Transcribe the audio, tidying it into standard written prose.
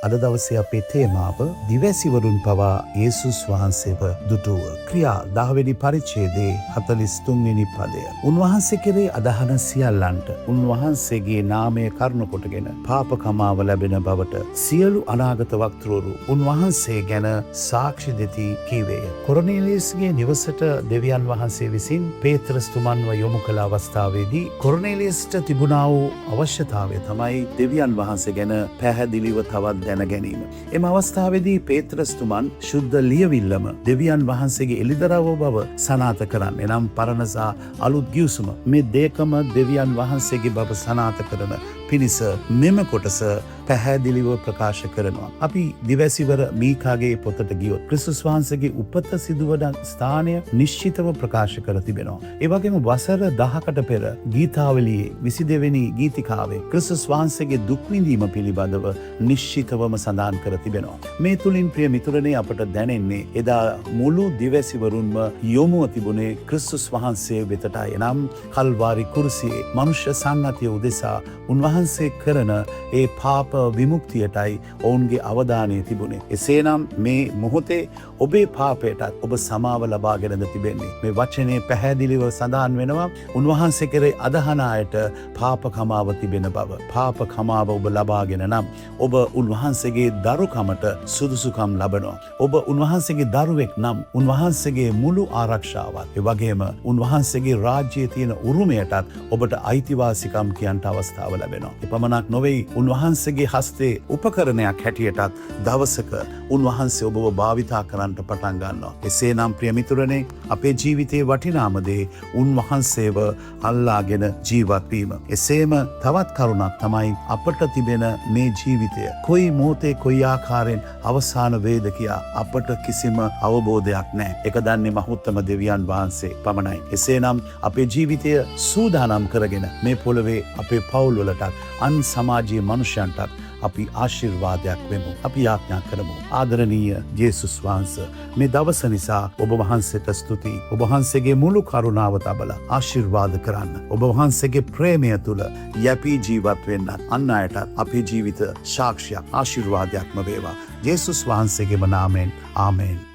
අද දවසේ අපේ තේමාව දිවැසිවරුන් පවා යේසුස් වහන්සේව දුටුව. ක්‍රියා 10 වෙනි පරිච්ඡේදයේ 43 වෙනි පදය. උන්වහන්සේ කෙරේ අදහන සියල්ලන්ට උන්වහන්සේගේ නාමය කරුණු කොටගෙන පාප කමාව ලැබෙන බවට සියලු අනාගත වක්තෘවරු උන්වහන්සේ ගැන සාක්ෂි දෙති කීවේය. කොර්නේලියස්ගේ නිවසට දෙවියන් වහන්සේ විසින් පේත්‍රස් තුමන්ව යොමු කළ අවස්ථාවේදී කොර්නේලියස්ට තිබුණා වූ අවශ්‍යතාවය තමයි දෙවියන් වහන්සේ ගැන පැහැදිලිව තවත් දැන ගැනීම. එම අවස්ථාවේදී පේත්‍රස් තුමන් ශුද්ධ ලියවිල්ලම දෙවියන් වහන්සේගේ එළිදරව් බව සනාථ කරන්න. එනම් පරණ සහ අලුත් ගිවිසුම මේ දෙකම දෙවියන් වහන්සේගේ බව සනාථ කරන පිණිස මෙම කොටස පැහැදිලිව ප්‍රකාශ කරනවා. අපි දිවැසිවර මීකාගේ පොතට ගියොත් ක්‍රිස්තුස් වහන්සේගේ උපත සිදුවන ස්ථානය නිශ්චිතව ප්‍රකාශ කර තිබෙනවා. ඒ වගේම වසර 10කට පෙර ගීතාවලියේ 22 වෙනි ගීතිකාවේ ක්‍රිස්තුස් වහන්සේගේ දුක් විඳීම පිළිබඳව නිශ්චිතවම සඳහන් කර තිබෙනවා. මේ තුලින් ප්‍රිය මිතුරනේ අපට දැනෙන්නේ එදා මුළු දිවැසිවරුන්ම යොමුව තිබුණේ ක්‍රිස්තුස් වහන්සේ වෙතටයි. එනම් කල්වාරි කුරුසියේ මනුෂ්‍ය සන්නතිය උදෙසා උන්වහන්සේ කරන ඒ පාප විමුක්තියටයි ඔවුන්ගේ අවධානය තිබුණේ. එසේනම් මේ මොහොතේ ඔබේ පාපයටත් ඔබ සමාව ලබාගෙනද තිබෙන්නේ. මේ වචනේ පැහැදිලිව සඳහන් වෙනවා උන්වහන්සේ කෙරේ අදහන අයට පාප කමාව තිබෙන බව. පාප කමාව ඔබ ලබාගෙන නම් ඔබ උන්වහන්සේගේ දරුකමට සුදුසුකම් ලබනවා. ඔබ උන්වහන්සේගේ දරුවෙක් නම් උන්වහන්සේගේ මුළු ආරක්ෂාවත් ඒ වගේම උන්වහන්සේගේ රාජ්‍යයේ තියෙන උරුමයටත් ඔබට අයිතිවාසිකම් කියන්ට අවස්ථාව ලැබෙනවා. එපමණක් නොවේ උන්වහන්සේගේ හස්තේ උපකරණයක් හැටියටත් දවසක උන්වහන්සේ ඔබව භාවිතා කරන්නට පටන් ගන්නවා. එසේනම් ප්‍රිය මිතුරනේ අපේ ජීවිතයේ වටිනාම දේ උන්වහන්සේව අල්ලාගෙන ජීවත් වීම. එසේම තවත් කරුණක් තමයි අපට තිබෙන මේ ජීවිතය කොයි මොහොතේ කොයි ආකාරයෙන් අවසාන වේද කියා අපට කිසිම අවබෝධයක් නැහැ. ඒක දන්නේ මහුත්තම දෙවියන් වහන්සේ පමණයි. එසේනම් අපේ ජීවිතය සූදානම් කරගෙන මේ පොළවේ අපේ පවුල් වලටත් අන් සමාජීය මනුෂ්‍යයන්ටත් අපි ආශිර්වාදයක් වෙමු. අපි යාඥා කරමු. ආදරණීය ජේසුස් වහන්සේ මේ දවස නිසා ඔබ වහන්සේට ස්තුතියි. ඔබ වහන්සේගේ මුළු කරුණාව තබලා ආශිර්වාද කරන්න. ඔබ වහන්සේගේ ප්‍රේමය තුල යැපී ජීවත් වෙන්න අන් අයටත් අපේ ජීවිත සාක්ෂියක් ආශිර්වාදයක්ම වේවා. ජේසුස් වහන්සේගේම නාමයෙන් ආමේන්.